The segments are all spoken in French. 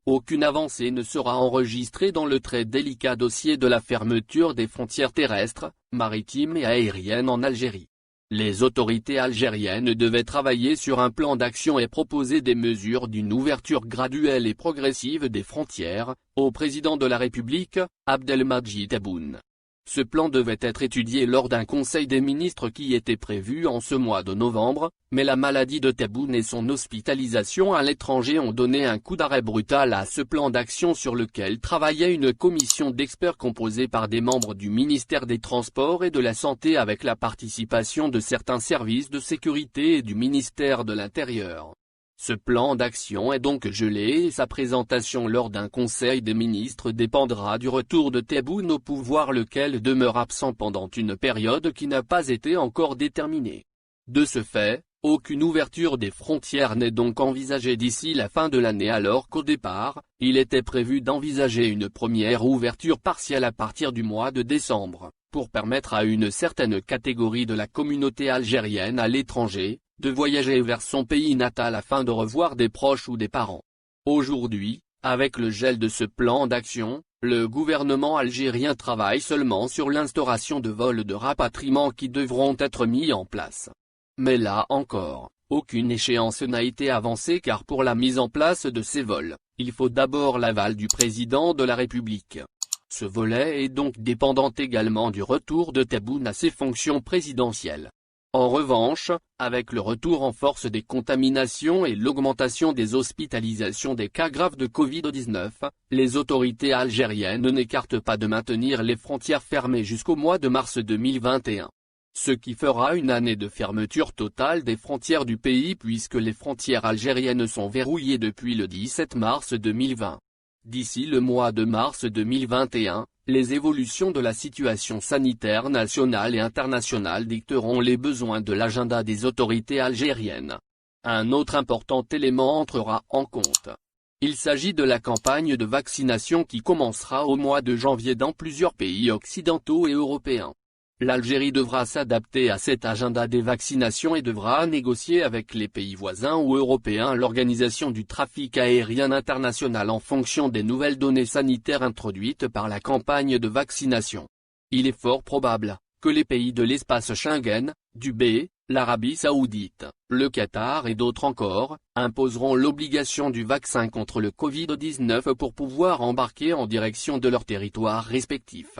Aucune avancée ne sera enregistrée dans le très délicat dossier de la fermeture des frontières terrestres, maritimes et aériennes en Algérie. Les autorités algériennes devaient travailler sur un plan d'action et proposer des mesures d'une ouverture graduelle et progressive des frontières, au président de la République, Abdelmadjid Tebboune. Ce plan devait être étudié lors d'un conseil des ministres qui était prévu en ce mois de novembre, mais la maladie de Tebboune et son hospitalisation à l'étranger ont donné un coup d'arrêt brutal à ce plan d'action sur lequel travaillait une commission d'experts composée par des membres du ministère des Transports et de la Santé avec la participation de certains services de sécurité et du ministère de l'Intérieur. Ce plan d'action est donc gelé et sa présentation lors d'un conseil des ministres dépendra du retour de Tebboune au pouvoir, lequel demeure absent pendant une période qui n'a pas été encore déterminée. De ce fait, aucune ouverture des frontières n'est donc envisagée d'ici la fin de l'année, alors qu'au départ, il était prévu d'envisager une première ouverture partielle à partir du mois de décembre, pour permettre à une certaine catégorie de la communauté algérienne à l'étranger de voyager vers son pays natal afin de revoir des proches ou des parents. Aujourd'hui, avec le gel de ce plan d'action, le gouvernement algérien travaille seulement sur l'instauration de vols de rapatriement qui devront être mis en place. Mais là encore, aucune échéance n'a été avancée, car pour la mise en place de ces vols, il faut d'abord l'aval du président de la République. Ce volet est donc dépendant également du retour de Tebboune à ses fonctions présidentielles. En revanche, avec le retour en force des contaminations et l'augmentation des hospitalisations des cas graves de Covid-19, les autorités algériennes n'écartent pas de maintenir les frontières fermées jusqu'au mois de mars 2021. Ce qui fera une année de fermeture totale des frontières du pays, puisque les frontières algériennes sont verrouillées depuis le 17 mars 2020. D'ici le mois de mars 2021, les évolutions de la situation sanitaire nationale et internationale dicteront les besoins de l'agenda des autorités algériennes. Un autre important élément entrera en compte. Il s'agit de la campagne de vaccination qui commencera au mois de janvier dans plusieurs pays occidentaux et européens. L'Algérie devra s'adapter à cet agenda des vaccinations et devra négocier avec les pays voisins ou européens l'organisation du trafic aérien international en fonction des nouvelles données sanitaires introduites par la campagne de vaccination. Il est fort probable que les pays de l'espace Schengen, Dubaï, l'Arabie Saoudite, le Qatar et d'autres encore, imposeront l'obligation du vaccin contre le Covid-19 pour pouvoir embarquer en direction de leur territoire respectif.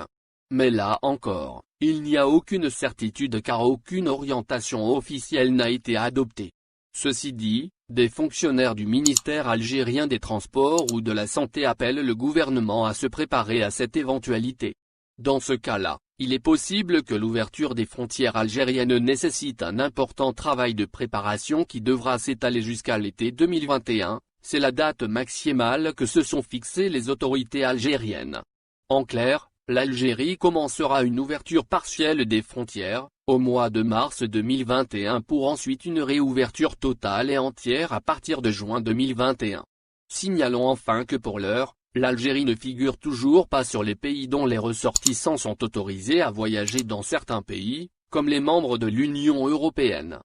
Mais là encore, il n'y a aucune certitude, car aucune orientation officielle n'a été adoptée. Ceci dit, des fonctionnaires du ministère algérien des Transports ou de la Santé appellent le gouvernement à se préparer à cette éventualité. Dans ce cas-là, il est possible que l'ouverture des frontières algériennes nécessite un important travail de préparation qui devra s'étaler jusqu'à l'été 2021, c'est la date maximale que se sont fixées les autorités algériennes. En clair, l'Algérie commencera une ouverture partielle des frontières, au mois de mars 2021, pour ensuite une réouverture totale et entière à partir de juin 2021. Signalons enfin que pour l'heure, l'Algérie ne figure toujours pas sur les pays dont les ressortissants sont autorisés à voyager dans certains pays, comme les membres de l'Union européenne.